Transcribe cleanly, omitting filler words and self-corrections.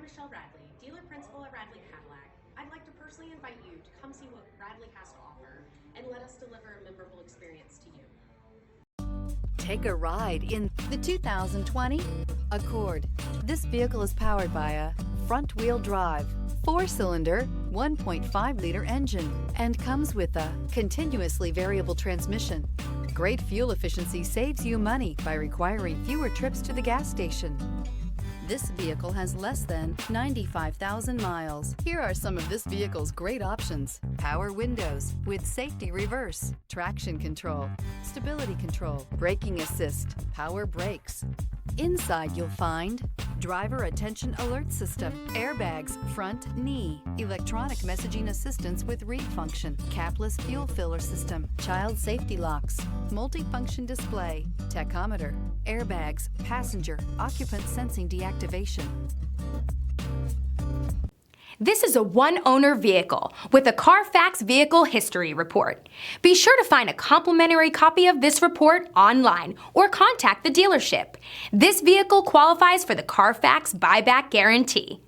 Michelle Radley, dealer principal at Radley Cadillac. I'd like to personally invite you to come see what Radley has to offer and let us deliver a memorable experience to you. Take a ride in the 2020 Accord. This vehicle is powered by a front-wheel drive, 4-cylinder, 1.5-liter engine, and comes with a continuously variable transmission. Great fuel efficiency saves you money by requiring fewer trips to the gas station. This vehicle has less than 95,000 miles. Here are some of this vehicle's great options: power windows with safety reverse, traction control, stability control, braking assist, power brakes. Inside you'll find driver attention alert system, airbags, front knee, electronic messaging assistance with read function, capless fuel filler system, child safety locks, multifunction display, tachometer, airbags, passenger, occupant sensing deactivation. This is a one-owner vehicle with a Carfax Vehicle History Report. Be sure to find a complimentary copy of this report online or contact the dealership. This vehicle qualifies for the Carfax Buyback Guarantee.